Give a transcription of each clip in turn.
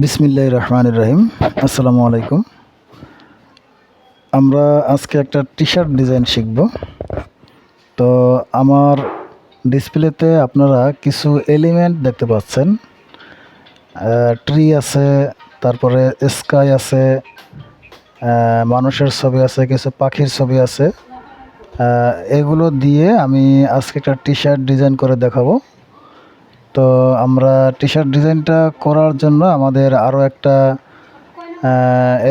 বিসমিল্লাহির রহমানির রহিম। আসসালামু আলাইকুম। আমরা আজকে একটা টি শার্ট ডিজাইন শিখব। তো আমার ডিসপ্লেতে আপনারা কিছু এলিমেন্ট দেখতে পাচ্ছেন। ট্রি আছে, তারপরে স্কাই আছে, মানুষের ছবি আছে, কিছু পাখির ছবি আছে। এগুলো দিয়ে আমি আজকে একটা টি শার্ট ডিজাইন করে দেখাবো। তো আমরা টি শার্ট ডিজাইনটা করার জন্য আমাদের আরও একটা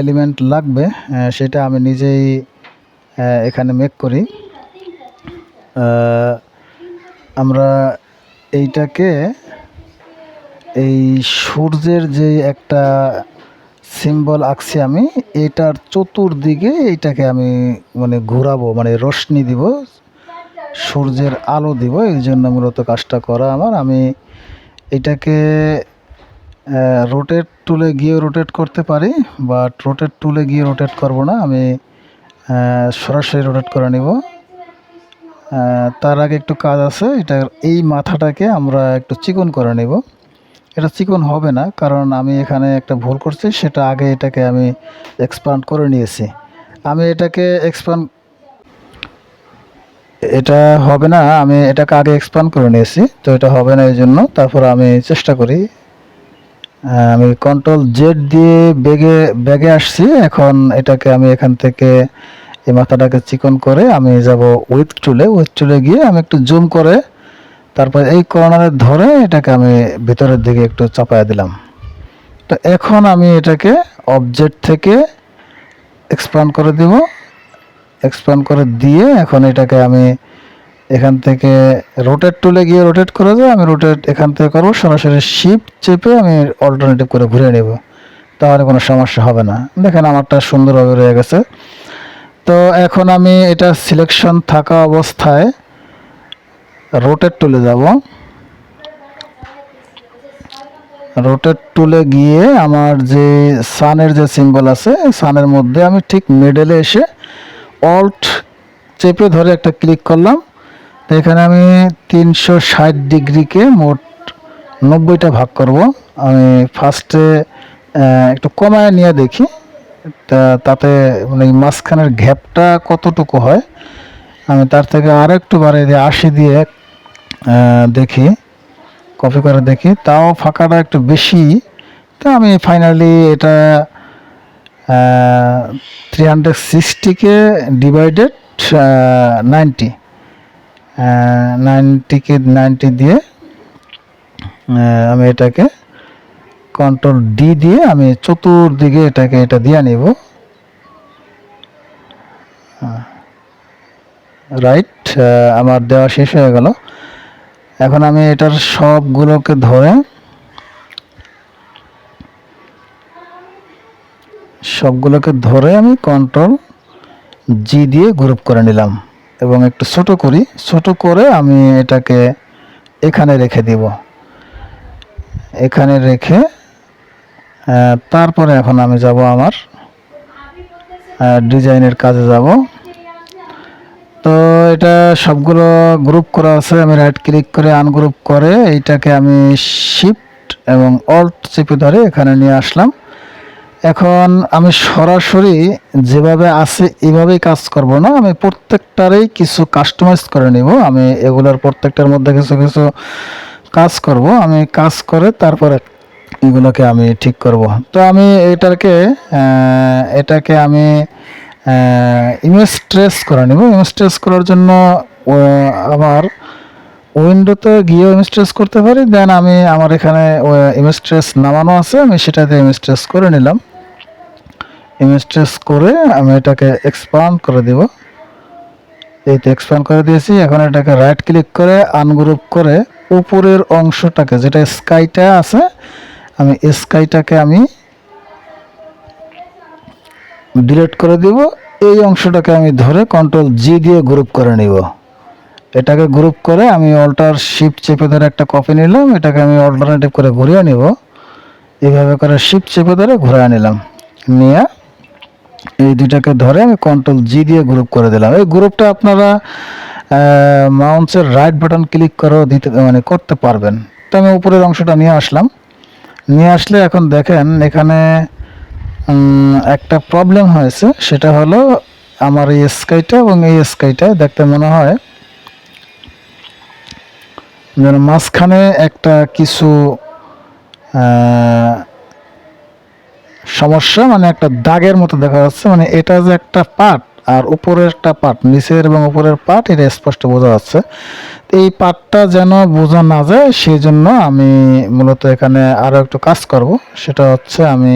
এলিমেন্ট লাগবে, সেটা আমি নিজেই এখানে মেক করি। আমরা এইটাকে এই সূর্যের যে একটা সিম্বল আঁকছি আমি, এটার চতুর্দিকে এইটাকে আমি মানে ঘোরাবো, মানে রশ্মি দিব, সূর্যের আলো দিব। এই জন্য মূলত কাজটা করা আমার। আমি এটাকে রোটেট টুলে গিয়ে রোটেট করতে পারি, বাট রোটেট টুলে গিয়ে রোটেট করব না, আমি সরাসরি রোটেট করে নিব। তার আগে একটু কাজ আছে। এটা এই মাথাটাকে আমরা একটু চিকন করে নিব। এটা চিকন হবে না, কারণ আমি এখানে একটা ভুল করছি, সেটা আগে এটাকে আমি এক্সপান্ড করে নিয়েছি। আমি এটাকে এটা হবে না, আমি এটাকে আগে এক্সপান্ড করে নিয়েছি, তো এটা হবে না। এই জন্য তারপর আমি চেষ্টা করি। আমি কন্ট্রোল জেড দিয়ে ব্যাগে আসছি। এখন এটাকে আমি এখান থেকে এই মাথাটাকে চিকন করে আমি যাব উইথ টুলে গিয়ে আমি একটু জুম করে তারপর এই কর্নারে ধরে এটাকে আমি ভিতরের দিকে একটু চাপায় দিলাম। তো এখন আমি এটাকে অবজেক্ট থেকে এক্সপান্ড করে দিব। এক্সপান্ড করে দিয়ে এখন এটাকে আমি এখান থেকে রোটেট টুলে গিয়ে রোটেট করে দেবো। আমি রোটেট এখান থেকে করবো, সরাসরি শিফট চেপে আমি অল্টারনেটিভ করে ঘুরে নেব, তাহলে কোনো সমস্যা হবে না। দেখেন আমারটা সুন্দরভাবে রয়ে গেছে। তো এখন আমি এটা সিলেকশন থাকা অবস্থায় রোটেট টুলে যাব। রোটেট টুলে গিয়ে আমার যে সানের যে সিম্বল আছে, সানের মধ্যে আমি ঠিক মিডলে এসে অল্ট চেপে ধরে একটা ক্লিক করলাম। তো এখানে আমি 360 ডিগ্রিকে মোট 90টা ভাগ করব। আমি ফার্স্টে একটু কমায় নিয়ে দেখি তাতে মানে মাঝখানের গ্যাপটা কতটুকু হয়। আমি তার থেকে আরও একটু বাড়িয়ে দিয়ে 80 দিয়ে দেখি, কপি করে দেখি, তাও ফাঁকাটা একটু বেশি। তো আমি ফাইনালি এটা 360কে ডিভাইডেড 90, 90 দিয়ে আমি এটাকে কন্ট্রোল ডি দিয়ে আমি চতুর্দিকে এটা দিয়ে নিব। রাইট, আমার দেওয়া শেষ হয়ে গেল। এখন আমি এটার সবগুলোকে ধরে আমি কন্ট্রোল জি দিয়ে গ্রুপ করে নিলাম এবং একটু ছোট করে আমি এটাকে এখানে রেখে দিব। এখানে রেখে তারপরে এখন আমি যাব আমার ডিজাইনের কাজে যাব। তো এটা সবগুলো গ্রুপ করা আছে। আমি রাইট ক্লিক করে আনগ্রুপ করে এইটাকে আমি শিফট এবং অল্ট চেপে ধরে এখানে নিয়ে আসলাম। এখন আমি সরাসরি যেভাবে আছে এইভাবেই কাজ করব না, আমি প্রত্যেকটারই কিছু কাস্টমাইজ করে নিব। আমি এগুলোর প্রত্যেকটার মধ্যে কিছু কিছু কাজ করব। আমি কাজ করে তারপরে এগুলোকে আমি ঠিক করব। তো আমি এটাকে আমি ইমেজ ট্রেস করে নিব। ইমেজ ট্রেস করার জন্য আমার উইন্ডোতে গিয়ে ইমেজ ট্রেস করতে পারি। দেন আমার এখানে ইমেজ ট্রেস নামানো আছে, আমি সেটাতে ইমেজ ট্রেস করে নিলাম। ইমেজ ট্রেস করে আমি এটাকে এক্সপান্ড করে দেব। এই তো এক্সপান্ড করে দিয়েছি। এখন এটাকে রাইট ক্লিক করে আনগ্রুপ করে উপরের অংশটাকে, যেটা স্কাইটা আছে, আমি স্কাইটাকে আমি ডিলিট করে দিব। এই অংশটাকে আমি ধরে কন্ট্রোল জি দিয়ে গ্রুপ করে নিব। এটাকে গ্রুপ করে আমি অল্টার শিফট চেপে ধরে একটা কপি নিলাম। এটাকে আমি অল্টারনেটিভ করে ঘুরিয়ে নিব। এইভাবে করে শিফট চেপে ধরে ঘুরিয়ে নিলাম। নিয়ে এই দুটাকে ধরে আমি কন্ট্রোল জি দিয়ে গ্রুপ করে দিলাম। এই গ্রুপটা আপনারা মাউসের রাইট বাটন ক্লিক করেও করতে পারবেন। তো আমি উপরের অংশটা নিয়ে আসলাম। নিয়ে আসলে এখন দেখেন এখানে একটা প্রবলেম হয়েছে, সেটা হলো আমার এই স্কাইটা এবং এই স্কাইটা দেখতে মনে হয় যেন মাঝখানে একটা কিছু সমস্যা, মানে একটা দাগের মতো দেখা যাচ্ছে। মানে এটা যে একটা পার্ট আর উপরের একটা পার্ট, নিচের এবং উপরের পার্ট, এটা স্পষ্ট বোঝা যাচ্ছে। এই পার্টটা যেন বোঝা না যায় সেই জন্য আমি মূলত এখানে আরও একটু কাজ করব। সেটা হচ্ছে আমি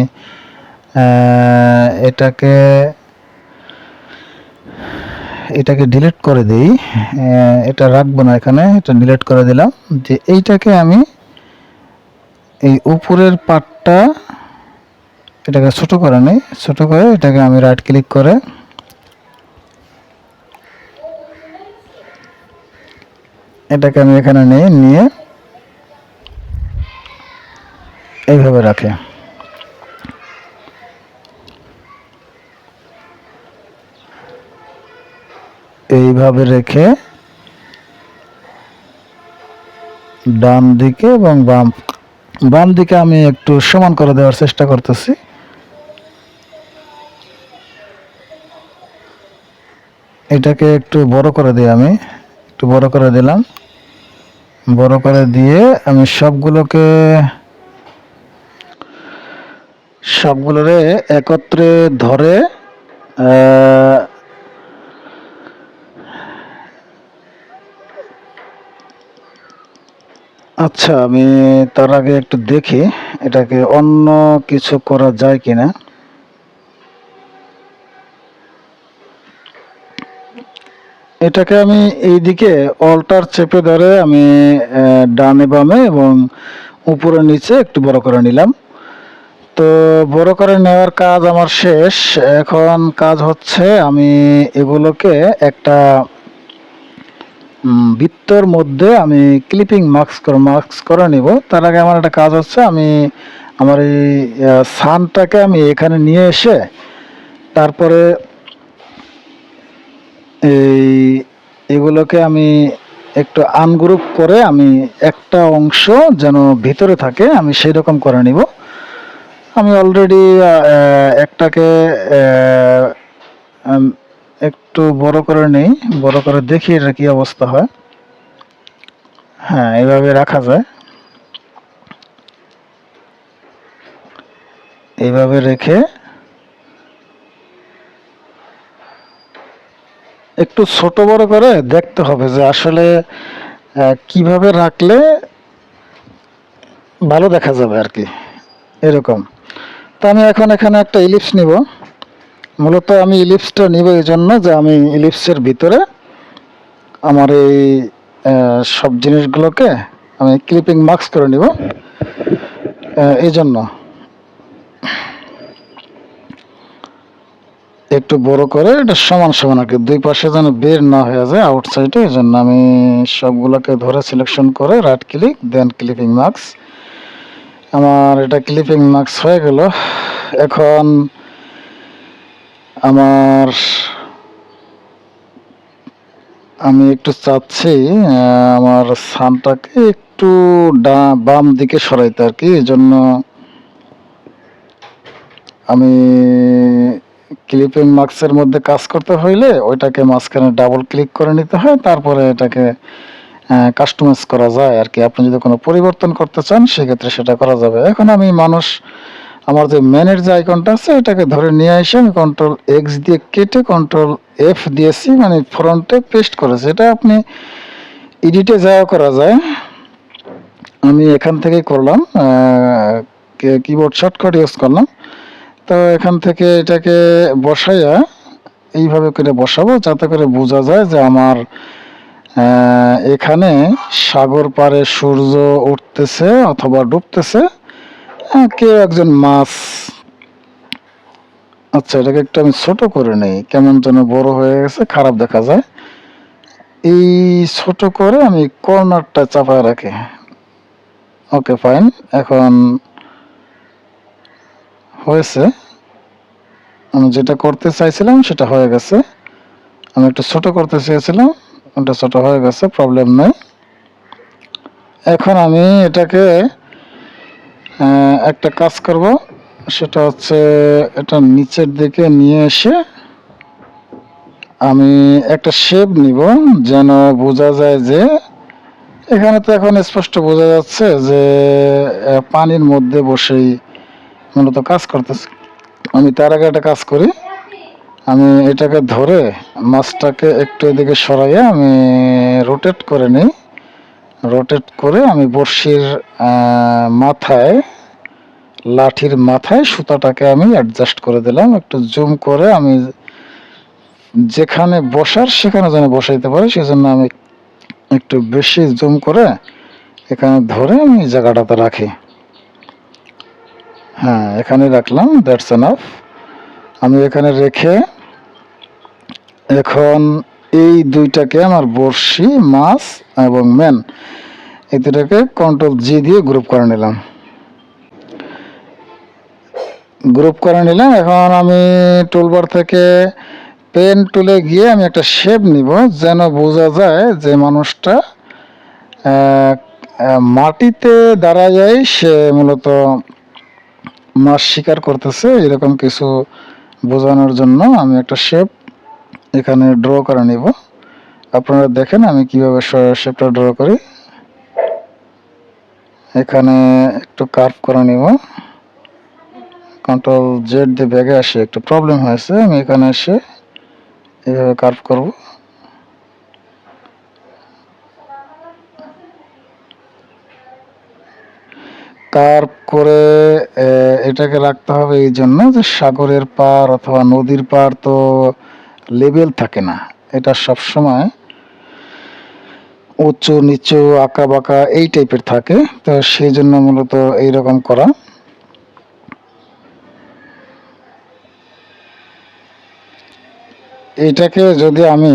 এটাকে এটাকে ডিলিট করে দিই, এটা রাখবো না এখানে, এটা ডিলিট করে দিলাম। যে এইটাকে আমি এই উপরের পার্টটা এটাকে ছোট করে নিই, ছোট করে এটাকে আমি রাইট ক্লিক করে এটাকে আমি এখানে নিয়ে এইভাবে রাখি। এইভাবে রেখে ডান দিকে এবং বাম দিকে আমি একটু সমান করে দেওয়ার চেষ্টা করতেছি। এটাকে একটু বড় করে দিই, আমি একটু বড় করে দিলাম। বড় করে দিয়ে আমি সবগুলোরে একত্রে ধরে আচ্ছা, আমি তার আগে একটু দেখি এটাকে অন্য কিছু করা যায় কিনা। এটাকে আমি এইদিকে অল্টার চেপে ধরে আমি ডানে বামে এবং উপরে নিচে একটু বড় করে নিলাম। তো বড় করে নেওয়ার কাজ আমার শেষ। এখন কাজ হচ্ছে আমি এগুলোকে একটা বৃত্তর মধ্যে আমি ক্লিপিং মাস্ক করে নিব। তার আগে আমার একটা কাজ হচ্ছে, আমি আমার এই সানটাকে আমি এখানে নিয়ে এসে তারপরে এগুলোকে আমি একটু আনগ্রুপ করে আমি একটা অংশ যেন ভিতরে থাকে আমি সেই রকম করে নিব। আমি অলরেডি একটাকে একটু বড় করে নেই, বড় করে দেখি এটা কি অবস্থা হয়। হ্যাঁ, এভাবে রাখা যায়। এইভাবে রেখে একটু ছোট বড় করে দেখতে হবে যে আসলে কিভাবে রাখলে ভালো দেখা যাবে আর কি, এরকম। তো আমি এখন এখানে একটা ইলিপস নিব। মূলত আমি ইলিপসটা নিব এই জন্য যে আমি ইলিপসের ভিতরে আমার এই সব জিনিসগুলোকে আমি ক্লিপিং মাস্ক করে নিব। এই জন্য একটু বড় করে এটা সমান সমান আর কি, দুই পাশে যেন বের না হয়ে যায় আউটসাইডে। এই জন্য আমি সবগুলোকে ধরে সিলেকশন করে রাইট ক্লিক দেন ক্লিপিং মাস্ক। আমার এটা ক্লিপিং মাস্ক হয়ে গেল। এখন আমি একটু চাচ্ছি আমার সানটাকে একটু বাম দিকে সরাইতে আর কি। এই জন্য আমি ক্লিপিং মাস্কের মধ্যে কাজ করতে হইলে ওইটাকে মাঝখানে ডাবল ক্লিক করে নিতে হয়, তারপরে এটাকে কাস্টমাইজ করা যায় আর কি। আপনি যদি কোনো পরিবর্তন করতে চান সেক্ষেত্রে সেটা করা যাবে। এখন আমি আমার যে ম্যানের যে আইকনটা আছে এটাকে ধরে নিয়ে এসে আমি কন্ট্রোল এক্স দিয়ে কেটে কন্ট্রোল এফ দিয়েছি, মানে ফ্রন্টে পেস্ট করেছি। এটা আপনি এডিটে যাওয়া করা যায়, আমি এখান থেকেই করলাম, কিবোর্ড শর্টকাট ইউজ করলাম। তো এখান থেকে এটাকে বসাইয়া এইভাবে করে বসাবো যাতে করে বোঝা যায় যে আমার এখানে সাগর পাড়ে সূর্য উঠতেছে অথবা ডুবতেছে, কেউ একজন মাছ। আচ্ছা, এটাকে একটু আমি ছোট করে নেই, কেমন যেন বড় হয়ে গেছে, খারাপ দেখা যায়। এই ছোট করে আমি কর্নারটা চাপায় রাখি। ওকে, ফাইন। এখন হয়েছে, আমি যেটা করতে চাইছিলাম সেটা হয়ে গেছে। আমি একটু ছোট করতে চেয়েছিলাম, ওটা ছোট হয়ে গেছে, প্রবলেম নেই। এখন আমি এটাকে একটা কাজ করব, সেটা হচ্ছে এটা নিচের দিকে নিয়ে এসে আমি একটা শেপ নিব, যেন বোঝা যায় যে এখানে তো এখন স্পষ্ট বোঝা যাচ্ছে যে পানির মধ্যে বসেই মূলত কাজ করতেছে। আমি তার আগে একটা কাজ করি, আমি এটাকে ধরে মাছটাকে একটু এদিকে সরাইয়া আমি রোটেট করে নিই। রোটেট করে আমি বড়শির মাথায়, লাঠির মাথায় সুতাটাকে আমি অ্যাডজাস্ট করে দিলাম। একটু জুম করে আমি যেখানে বসার সেখানে যেন বসাইতে পারি, সেজন্য আমি একটু বেশি জুম করে এখানে ধরে আমি জায়গাটাতে রাখি। হ্যাঁ, এখানে রাখলাম, দ্যাটস এনাফ। আমি এখানে রেখে এখন এই দুইটাকে আমার বড়শি, মাছ এবং ম্যান, এই দুটাকে কন্ট্রোল জি দিয়ে গ্রুপ করে নিলাম। এখন আমি টুলবার থেকে পেন টুলে গিয়ে আমি একটা শেপ নিব, যেন বোঝা যায় যে মানুষটা মাটিতে দাঁড়ায় সে মূলত মাছ শিকার করতেছে, এরকম কিছু বোঝানোর জন্য আমি একটা শেপ এখানে ড্র করে নিব। আপনারা দেখেন আমি কিভাবে শেপটা ড্র করি। এখানে একটু কার্ভ করে নিব, কন্ট্রোল জেড দিয়ে ব্যাগে আসে, একটু প্রবলেম হয়েছে, আমি এখানে এসে এইভাবে কার্ভ করব। কার্ভ করে এটাকে রাখতে হবে এই জন্য যে সাগরের পার অথবা নদীর পার তো লেভেল থাকে না, এটা সবসময় উঁচু নিচু আঁকা বাঁকা এই টাইপের থাকে, তো সেই জন্য মূলত এইরকম করা। এটাকে যদি আমি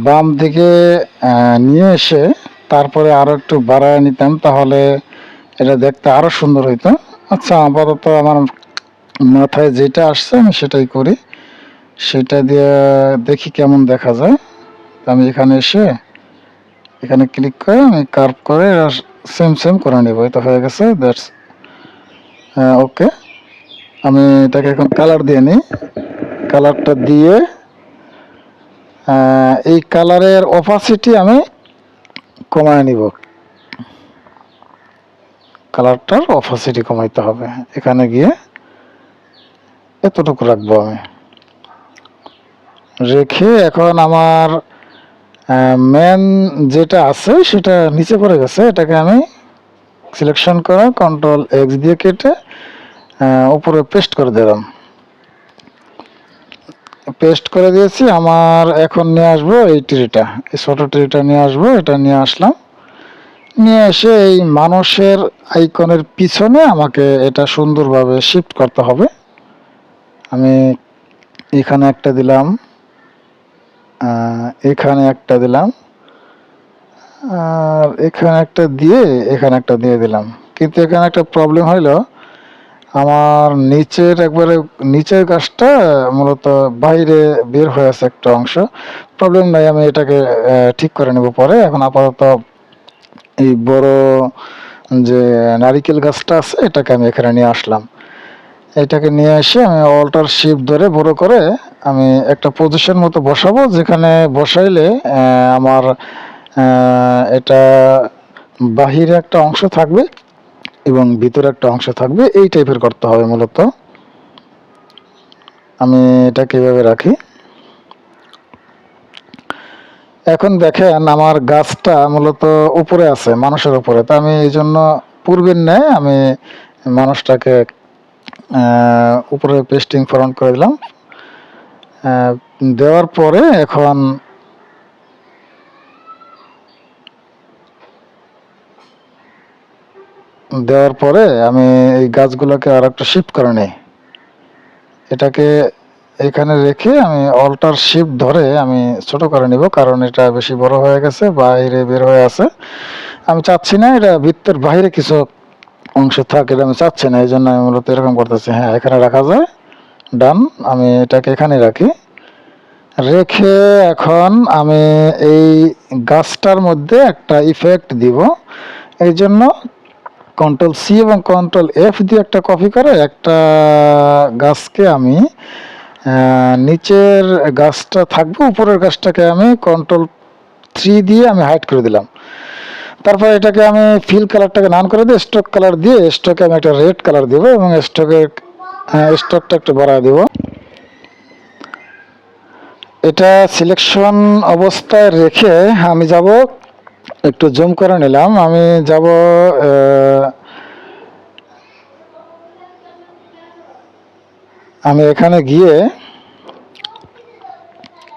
বাম দিকে নিয়ে এসে তারপরে আরো একটু বাড়ায় নিতাম, তাহলে এটা দেখতে আরো সুন্দর হইতো। আচ্ছা, আপাতত আমার মাথায় যেটা আসছে আমি সেটাই করি, সেটা দিয়ে দেখি কেমন দেখা যায়। আমি এখানে এসে এখানে ক্লিক করে আমি কার্ভ করে সেম সেম করে নেব। এটা হয়ে গেছে, দ্যাটস ওকে। আমি এটাকে এখন কালার দিয়ে নিই। কালারটা দিয়ে এই কালারের অপাসিটি আমি কমায় নিব, কালারটার অপাসিটি কমাইতে হবে। এখানে গিয়ে এতটুকু রাখবো আমি, রেখে এখন আমার মেন যেটা আছে সেটা নিচে পড়ে গেছে, এটাকে আমি সিলেকশন করে কন্ট্রোল এক্স দিয়ে কেটে উপরে পেস্ট করে দিলাম। পেস্ট করে দিয়েছি। আমার এখন নিয়ে আসবো এই ট্রিটা, এই ছোট ট্রিটা নিয়ে আসবো। এটা নিয়ে আসলাম, নিয়ে এসে এই মানুষের আইকনের পিছনে আমাকে এটা সুন্দরভাবে শিফট করতে হবে। আমি এখানে একটা দিলাম, এখানে একটা দিলাম, আর এখানে একটা দিয়ে এখানে একটা দিয়ে দিলাম। কিন্তু এখানে একটা প্রবলেম হইলো, আমার নিচের একবারে নিচের গাছটা মূলত বাইরে বের হয়ে আছে একটা অংশ। প্রবলেম নাই, আমি এটাকে ঠিক করে নেব পরে। এখন আপাতত এই বড় যে নারিকেল গাছটা আছে এটাকে আমি এখানে নিয়ে আসলাম। এটাকে নিয়ে এসে আমি অল্টার শিফট ধরে বড় করে আমি একটা পজিশন মতো বসাবো, যেখানে বসাইলে আমার এটা বাহিরে একটা অংশ থাকবে এবং ভিতরে একটা অংশ থাকবে, এই টাইপের করতে হবে মূলত। আমি এটা কিভাবে রাখি, এখন দেখেন আমার গাছটা মূলত উপরে আছে, মানুষের উপরে। তা আমি এই জন্য পূর্বের ন্যায় আমি মানুষটাকে উপরে পেস্টিং ফ্রন্ট করে দিলাম। দেওয়ার পরে এখন আমি এই গাছগুলোকে আর একটা শিফট করে নিই। এটাকে এখানে রেখে আমি অল্টার শিফট ধরে আমি ছোট করে নিব, কারণ এটা বেশি বড় হয়ে গেছে, বাইরে বের হয়ে আছে। আমি চাচ্ছি না এটা বৃত্তের বাইরে কিছু অংশ থাকে, এটা আমি চাচ্ছি না, এই জন্য আমি মূলত এরকম করতেছি। হ্যাঁ, এখানে রাখা যায়, ডান। আমি এটাকে এখানে রাখি, রেখে এখন আমি এই গাছটার মধ্যে একটা ইফেক্ট দিব। এই জন্য কন্ট্রোল সি এবং কন্ট্রোল এফ দিয়ে একটা কপি করে একটা গাছকে আমি নিচের গাছটা থাকবে, উপরের গাছটাকে আমি কন্ট্রোল 3 দিয়ে আমি হাইড করে দিলাম। তারপর এটাকে আমি ফিল কালারটাকে নান করে দিয়ে স্ট্রোক কালার দিয়ে স্ট্রোকে আমি একটা রেড কালার দেব এবং স্ট্রোকটা একটু বাড়ায় দেব। এটা সিলেকশন অবস্থায় রেখে আমি যাব, একটু জুম করে নিলাম, আমি যাব আমি এখানে গিয়ে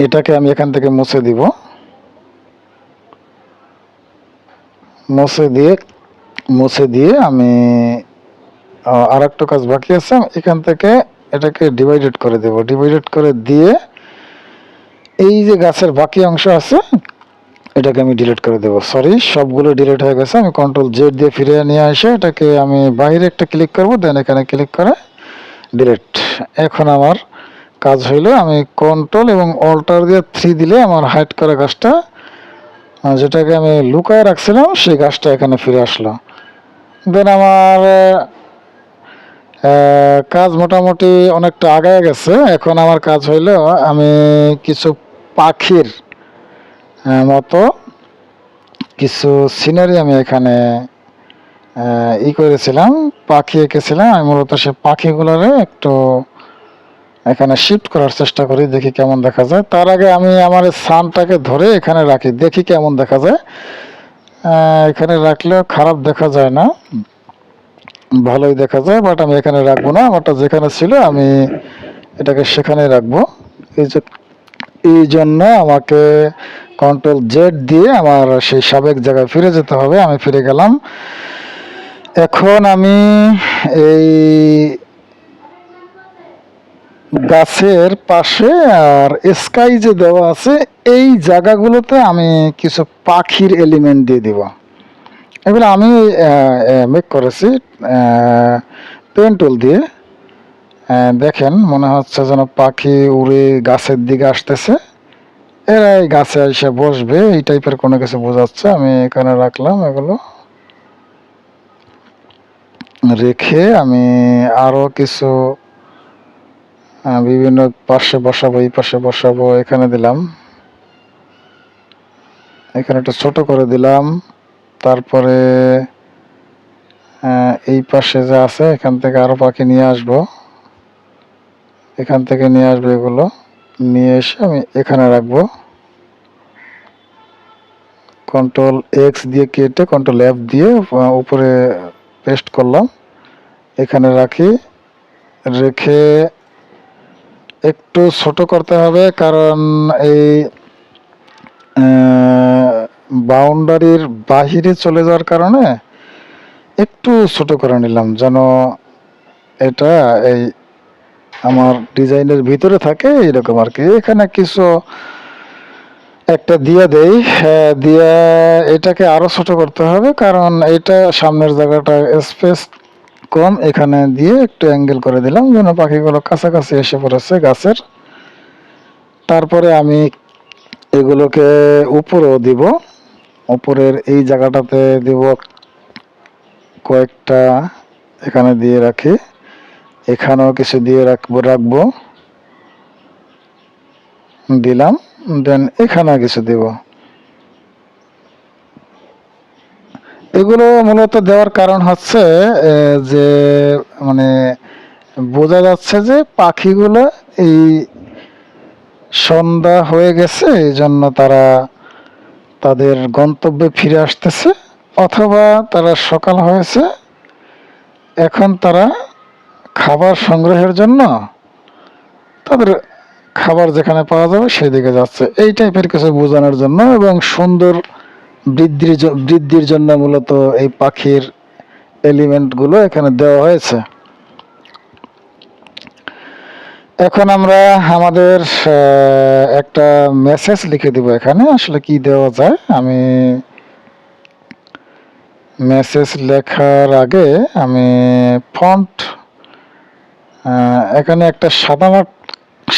এটাকে আমি এখান থেকে মুছে দিব। মুছে দিয়ে আমি আর একটা কাজ বাকি আছে, এখান থেকে এটাকে ডিভাইডেড করে দেব। ডিভাইডেড করে দিয়ে এই যে গাছের বাকি অংশ আছে এটাকে আমি ডিলিট করে দেব। সরি, সবগুলো ডিলিট হয়ে গেছে। আমি কন্ট্রোল জেড দিয়ে ফিরে নিয়ে এসে এটাকে আমি বাইরে একটা ক্লিক করব, দেন এখানে ক্লিক করে ডিলিট। এখন আমার কাজ হইলো, আমি কন্ট্রোল এবং অল্টার দিয়ে 3 দিলে আমার হাইড করা গাছটা, যেটাকে আমি লুকায় রাখছিলাম, সেই গাছটা এখানে ফিরে আসলো। দেন আমার কাজ মোটামুটি অনেকটা আগায় গেছে। এখন আমার কাজ হইলো, আমি কিছু পাখির মতো কিছু সিনারি আমি এখানে করেছিলাম, পাখি এঁকেছিলাম। আমি মূলত সে পাখিগুলোরে একটু এখানে শিফট করার চেষ্টা করি, দেখি কেমন দেখা যায়। তার আগে আমি আমার সানটাকে ধরে এখানে রাখি, দেখি কেমন দেখা যায়। এখানে রাখলেও খারাপ দেখা যায় না, ভালোই দেখা যায়, বাট আমি এখানে রাখবো না। আমারটা যেখানে ছিল আমি এটাকে সেখানে রাখবো। এই জন্য আমাকে কন্ট্রোল জেড দিয়ে আমার সেই সাবেক জায়গায় ফিরে যেতে হবে। আমি ফিরে গেলাম। এখন আমি এই গাছের পাশে আর স্কাই যে দেওয়া আছে এই জায়গাগুলোতে আমি কিছু পাখির এলিমেন্ট দিয়ে দিব। এগুলো আমি মেক করেছি পেন টুল দিয়ে। দেখেন, মনে হচ্ছে যেন পাখি উড়ে গাছের দিকে আসতেছে, এরা এই গাছে এসে বসবে, এই টাইপের কোনো কিছু বোঝাচ্ছে। আমি এখানে রাখলাম, এগুলো রেখে আমি আরো কিছু বিভিন্ন পাশে বসাবো, এই পাশে বসাবো, এখানে দিলাম, এখানে একটু ছোট করে দিলাম। তারপরে এই পাশে যা আছে এখান থেকে আরো পাখি নিয়ে আসবো, এখান থেকে নিয়ে আসবো, এগুলো নিয়ে এসে আমি এখানে রাখবো। কন্ট্রোল এক্স দিয়ে কেটে কন্ট্রোল এফ দিয়ে উপরে পেস্ট করলাম, এখানে রাখি। রেখে একটু ছোট করতে হবে, কারণ এই বাউন্ডারির বাহিরে চলে যাওয়ার কারণে একটু ছোট করে নিলাম, যেন এটা এই আমার ডিজাইনের ভিতরে থাকে, এরকম আর কি। এখানে কিছু একটা দিয়ে দেই, দিয়ে এটাকে আরো ছোট করতে হবে, কারণ এটা সামনের জায়গাটা স্পেস কম। এখানে দিয়ে একটু অ্যাঙ্গেল করে দিলাম, যেন পাখিগুলো কাছাকাছি এসে পড়েছে গাছের। তারপরে আমি এগুলোকে উপরেও দিব, উপরের এই জায়গাটাতে দিব কয়েকটা, এখানে দিয়ে রাখি, এখানেও কিছু দিয়ে রাখবো, দিলাম। দেন এখানে কিছু দিব। এগুলো মূলত দেওয়ার কারণ হচ্ছে যে মানে বোঝা যাচ্ছে যে পাখিগুলো এই সন্ধ্যা হয়ে গেছে, এই জন্য তারা তাদের গন্তব্যে ফিরে আসতেছে, অথবা তারা সকাল হয়েছে, এখন তারা খাবার সংগ্রহের জন্য তাদের খাবার যেখানে পাওয়া যাবে সেদিকে যাচ্ছে, এই টাইপের কিছু বোঝানোর জন্য এবং সুন্দর বৃদ্ধির জন্য মূলত এই পাখির এলিমেন্টগুলো এখানে দেওয়া হয়েছে। এখন আমরা আমাদের একটা মেসেজ লিখে দিব এখানে। আসলে কি দেওয়া যায়, আমি মেসেজ লেখার আগে আমি ফন্ট, এখানে একটা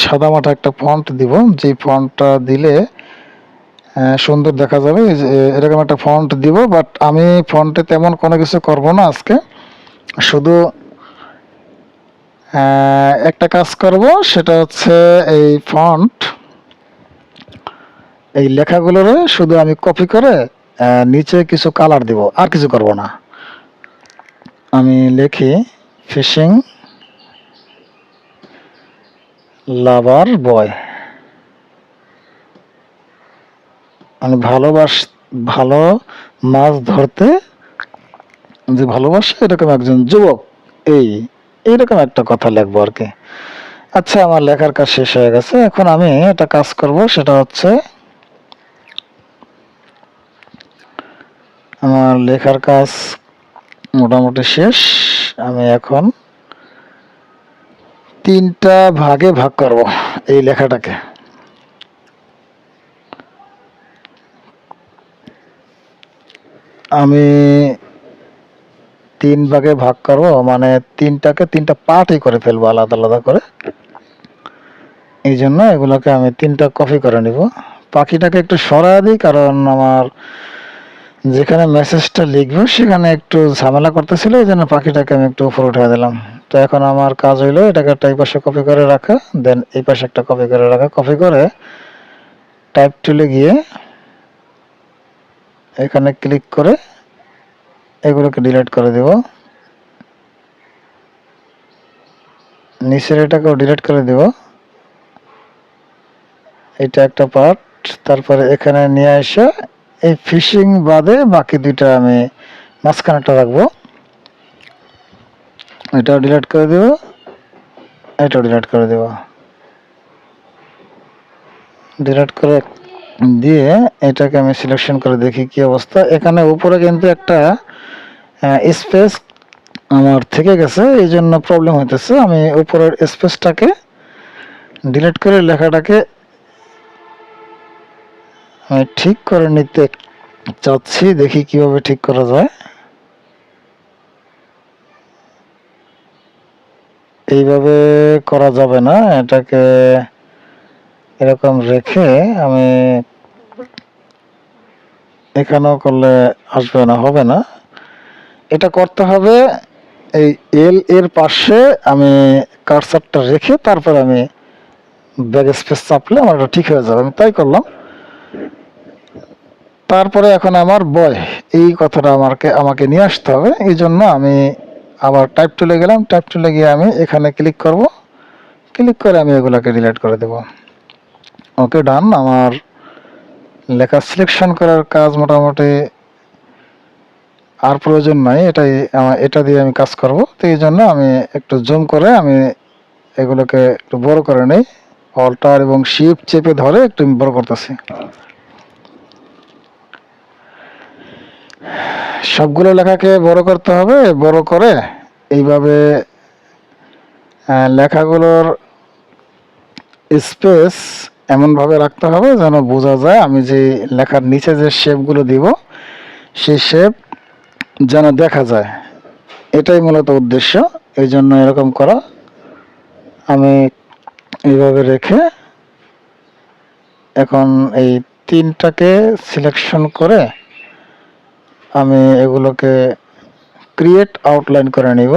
সাদামাটা একটা ফন্ট দিব, যে ফন্টটা দিলে সুন্দর দেখা যাবে। এই যে এরকম একটা ফন্ট দিব, বাট আমি ফন্টে তেমন কোনো কিছু করব না আজকে। শুধু একটা কাজ করব, সেটা হচ্ছে এই ফন্ট, এই লেখাগুলোর শুধু আমি কপি করে নিচে কিছু কালার দিব, আর কিছু করব না। আমি লিখি ফিশিং লাভার বয়। আমি ভালো মাছ ধরতে যে ভালোবাসে এরকম একজন যুবক, এইরকম একটা কথা লিখবো আর কি। আচ্ছা, আমার লেখার কাজ শেষ হয়ে গেছে। এখন আমি একটা কাজ করব, সেটা হচ্ছে আমার লেখার কাজ মোটামুটি শেষ। আমি এখন 3টা ভাগে ভাগ করব এই লেখাটাকে। আমি 3 ভাগে ভাগ করব, মানে 3টা পার্টই করে ফেলবো আলাদা আলাদা করে। এই জন্য এগুলোকে আমি 3টা কপি করে নিব। পাখিটাকে একটু সরা দিই, কারণ আমার যেখানে মেসেজটা লিখবো সেখানে একটু ঝামেলা করতেছিল, এই জন্য পাখিটাকে আমি একটু উপরে উঠে দিলাম। তো এখন আমার কাজ হইলো এটাকে একটা এই পাশে কপি করে রাখা, দেন এই পাশে একটা কপি করে রাখা। কপি করে টাইপ টুলে গিয়ে এখানে ক্লিক করে এগুলোকে ডিলিট করে দেব। নিচের এটাকেও ডিলিট করে দেব। এটা একটা পার্ট। তারপরে এখানে নিয়ে এসে এই ফিশিং বাদে বাকি 2টা আমি মাঝখানেটা রাখবো। এটাও ডিলিট করে দেব, এটাও ডিলিট করে দেব। ডিলিট করে দিয়ে এটাকে আমি সিলেকশন করে দেখি কি অবস্থা। এখানে উপরে কিন্তু একটা স্পেস আমার থেকে গেছে, এই জন্য প্রবলেম হইতেছে। আমি উপরের স্পেসটাকে ডিলিট করে লেখাটাকে আমি ঠিক করে নিতে চাচ্ছি, দেখি কিভাবে ঠিক করা যায়। এইভাবে করা যাবে না, এটাকে এরকম রেখে আমি এখানেও করলে আসবে না, হবে না। এটা করতে হবে এই এল এর পাশে আমি কার্সারটা রেখে তারপর আমি ব্যাক স্পেস চাপলে আমার এটা ঠিক হয়ে যাবে। আমি তাই করলাম। তারপরে এখন আমার বয়, এই কথাটা আমাকে নিয়ে আসতে হবে। এই জন্য আমি আবার টাইপ টুলে গেলাম। টাইপ টুলে গিয়ে আমি এখানে ক্লিক করব। ক্লিক করে আমি এগুলোকে ডিলিট করে দেব। ওকে, ডান। আমার লেখা সিলেকশন করার কাজ মোটামুটি আর প্রয়োজন নাই, এটা দিয়ে আমি কাজ করব। তো এই জন্য আমি একটু জুম করে আমি এগুলোকে একটু বড় করে নেই। অল্টার এবং শিফট চেপে ধরে একটু বড় করতেছি। সবগুলো লেখাকে বড় করতে হবে। বড় করে এইভাবে লেখাগুলোর স্পেস এমনভাবে রাখতে হবে যেন বোঝা যায় আমি যে লেখার নিচে যে শেপগুলো দিব সেই শেপ যেন দেখা যায়। এটাই মূলত উদ্দেশ্য, এই জন্য এরকম করা। আমি এইভাবে রেখে এখন এই 3টাকে সিলেকশন করে আমি এগুলোকে ক্রিয়েট আউটলাইন করে নিব।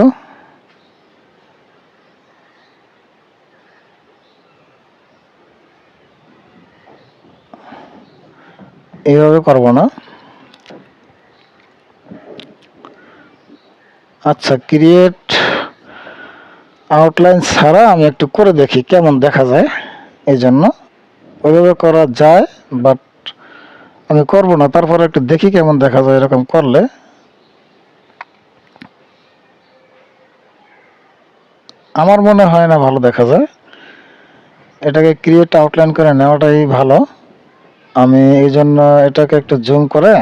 এইভাবে করব না। আচ্ছা, ক্রিয়েট আউটলাইন ছাড়া আমি একটু করে দেখি কেমন দেখা যায়। এই জন্য ওইভাবে করা যায়, বাট আমি করব না। তারপরে একটু দেখি কেমন দেখা যায় এরকম করলে। আমার মনে হয় না ভালো দেখা যায়। এটাকে ক্রিয়েট আউটলাইন করে নেওয়াটাই ভালো। আমি এই জন্য এটাকে একটু জুম করে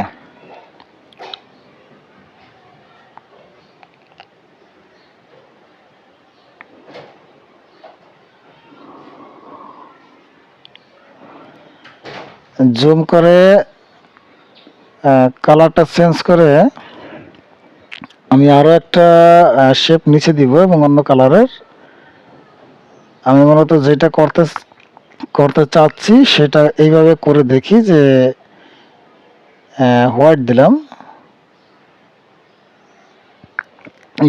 কালারটা চেঞ্জ করে আমি আরো একটা শেপ নিচে দিব এবং অন্য কালারের। আমি মূলত যেটা করতে চাচ্ছি সেটা এইভাবে করে দেখি যে হোয়াইট দিলাম।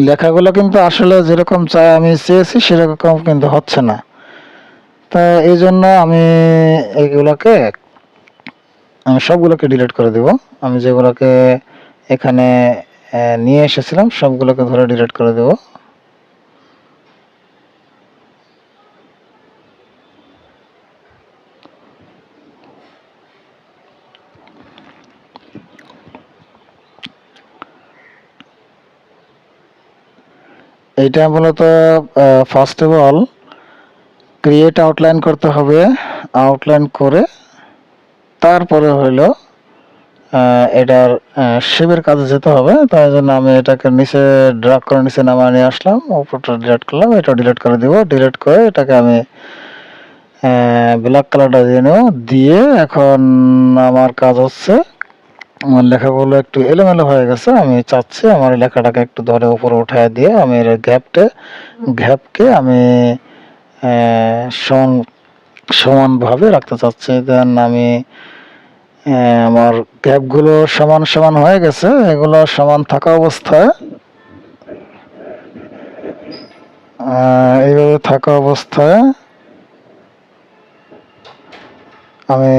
লেখাগুলো কিন্তু আসলে যেরকম চাই আমি চেয়েছি সেরকম কিন্তু হচ্ছে না। তা এই জন্য আমি এইগুলোকে আমি সবগুলোকে ডিলিট করে দেব। আমি যেগুলোকে এখানে নিয়ে এসেছিলাম সবগুলোকে ধরে ডিলিট করে দেব। এইটা মূলত first of all create outline করতে হবে। আউটলাইন করে তারপরে হইলো এটার শেপের কাজে যেতে হবে। তাই জন্য আমি এটাকে নিচে ড্রাগ করে নিচে নামায় নিয়ে আসলাম, উপরটা ডিলিট করলাম, এটা ডিলিট করে দিব। ডিলিট করে এটাকে আমি ব্ল্যাক কালারটা দিয়ে নেব। দিয়ে এখন আমার কাজ হচ্ছে, আমার লেখাগুলো একটু এলোমেলো হয়ে গেছে, আমি চাচ্ছি আমার লেখাটাকে একটু ধরে উপরে উঠায় দিয়ে আমি এর গ্যাপকে আমি সমানভাবে রাখতে চাচ্ছি। দেন আমি আমার গ্যাপগুলো সমান সমান হয়ে গেছে। এগুলো সমান থাকা অবস্থায় এইভাবে থাকা অবস্থায় আমি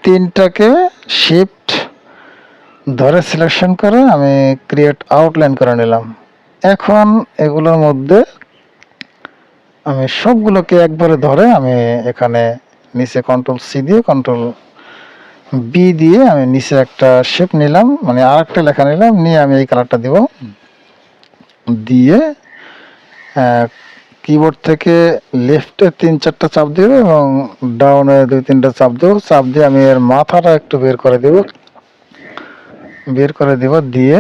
তিনটাকে শিফট ধরে সিলেকশন করে আমি ক্রিয়েট আউটলাইন করে নিলাম। এখন এগুলোর মধ্যে আমি সবগুলোকে একবারে ধরে আমি এখানে নিচে কন্ট্রোল সি দিয়ে কন্ট্রোল বি দিয়ে আমি নিচে একটা শেপ নিলাম, মানে আর একটা লেখা নিলাম, নিয়ে আমি এই কালারটা দিব। দিয়ে কিবোর্ড থেকে লেফটে 3-4টা চাপ দেব এবং ডাউনে 2-3টা চাপ দেব। চাপ দিয়ে আমি এর মাথাটা একটু বের করে দেব। দিয়ে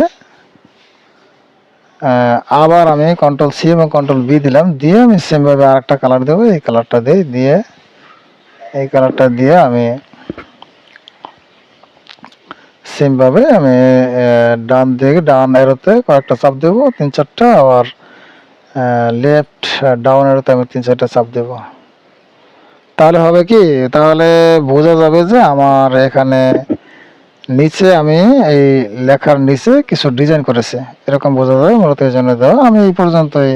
আবার আমি কন্ট্রোল সি এবং কন্ট্রোল বি দিলাম। দিয়ে আমি সেমভাবে আর একটা কালার দেবো, এই কালারটা দিয়ে এই কালারটা দিয়ে আমি সেমভাবে আমি ডান এরোতে কয়েকটা চাপ দেবো, 3-4টা। আবার লেফট ডাউন এরোতে আমি 3-4টা চাপ দেব। তাহলে হবে কি, তাহলে বোঝা যাবে যে আমার এখানে নিচে আমি এই লেখার নিচে কিছু ডিজাইন করেছে, এরকম বোঝা যাবে। মূলত এই জন্য দেওয়া। আমি এই পর্যন্তই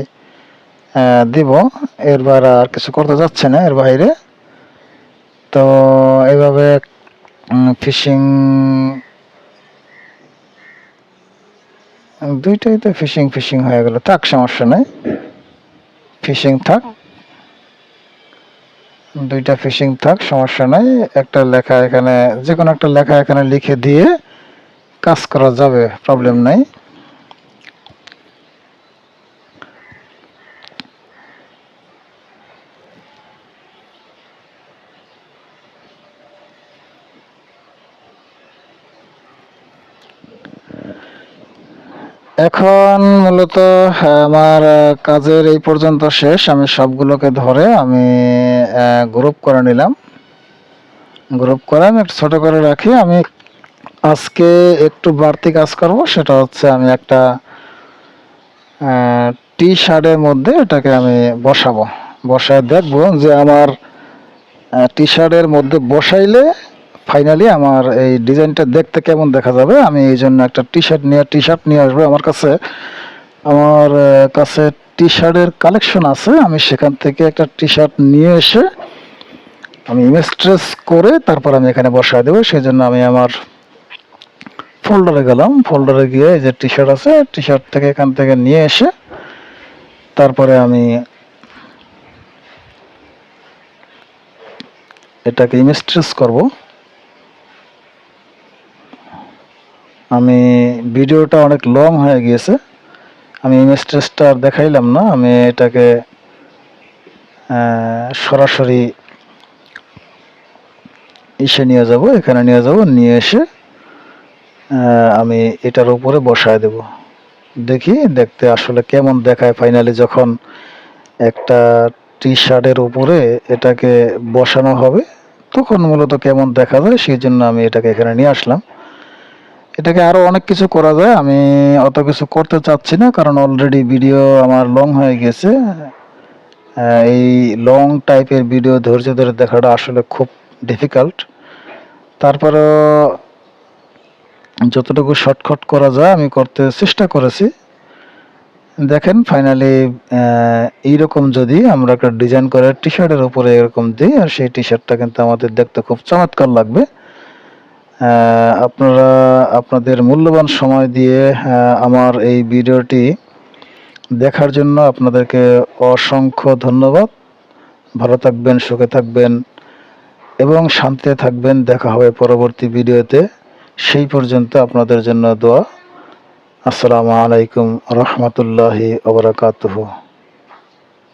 দিব, এর বাইরে আর কিছু করতে যাচ্ছে না এর বাইরে। তো এইভাবে ফিশিং দুইটাই তো ফিশিং হয়ে গেল, থাক সমস্যা নেই, ফিশিং থাক, দুইটা ফিশিং থাক, সমস্যা নাই। একটা লেখা এখানে, যে কোনো একটা লেখা এখানে লিখে দিয়ে কাজ করা যাবে, প্রবলেম নাই। এখন মূলত আমার কাজের এই পর্যন্ত শেষ। আমি সবগুলোকে ধরে আমি গ্রুপ করে নিলাম। গ্রুপ করে আমি একটু ছোট করে রাখি। আমি আজকে একটু বাড়তি কাজ করব, সেটা হচ্ছে আমি একটা টি শার্টের মধ্যে এটাকে আমি বসায় দেখবো যে আমার টি শার্টের মধ্যে বসাইলে ফাইনালি আমার এই ডিজাইনটা দেখতে কেমন দেখা যাবে। আমি এই জন্য একটা টি শার্ট নিয়ে আসবো। আমার কাছে টি শার্টের কালেকশন আছে। আমি সেখান থেকে একটা টি শার্ট নিয়ে এসে আমি ইমেজ ট্রেস করে তারপর আমি এখানে বসায় দেবো। সেই জন্য আমি আমার ফোল্ডারে গেলাম। ফোল্ডারে গিয়ে এই যে টি শার্ট আছে, টি শার্ট থেকে এখান থেকে নিয়ে এসে তারপরে আমি এটাকে ইমেজ ট্রেস করব। আমি ভিডিওটা অনেক লং হয়ে গিয়েছে, আমি ইমেজ ট্রেসটা আর দেখাইলাম না। আমি এটাকে সরাসরি এখানে নিয়ে যাব, নিয়ে এসে আমি এটার উপরে বসায় দেব। দেখি দেখতে আসলে কেমন দেখায় ফাইনালি যখন একটা টি শার্টের উপরে এটাকে বসানো হবে, তখন মূলত কেমন দেখা যায়। সেই জন্য আমি এটাকে এখানে নিয়ে আসলাম। এটাকে আরও অনেক কিছু করা যায়, আমি অত কিছু করতে চাচ্ছি না, কারণ অলরেডি ভিডিও আমার লং হয়ে গেছে। এই লং টাইপের ভিডিও ধৈর্য ধরে দেখাটা আসলে খুব ডিফিকাল্ট। তারপরেও যতটুকু শর্টকাট করা যায় আমি করতে চেষ্টা করেছি। দেখেন ফাইনালি এইরকম যদি আমরা একটা ডিজাইন করে টি শার্টের উপরে এরকম দিই, আর সেই টি শার্টটা কিন্তু আমাদের দেখতে খুব চমৎকার লাগবে। আপনারা আপনাদের মূল্যবান সময় দিয়ে আমার এই ভিডিওটি দেখার জন্য আপনাদেরকে অসংখ্য ধন্যবাদ। ভালো থাকবেন, সুখে থাকবেন এবং শান্তিতে থাকবেন। দেখা হবে পরবর্তী ভিডিওতে। সেই পর্যন্ত আপনাদের জন্য দোয়া। আসসালামু আলাইকুম রহমতুল্লাহি ওয়া বারাকাতুহু।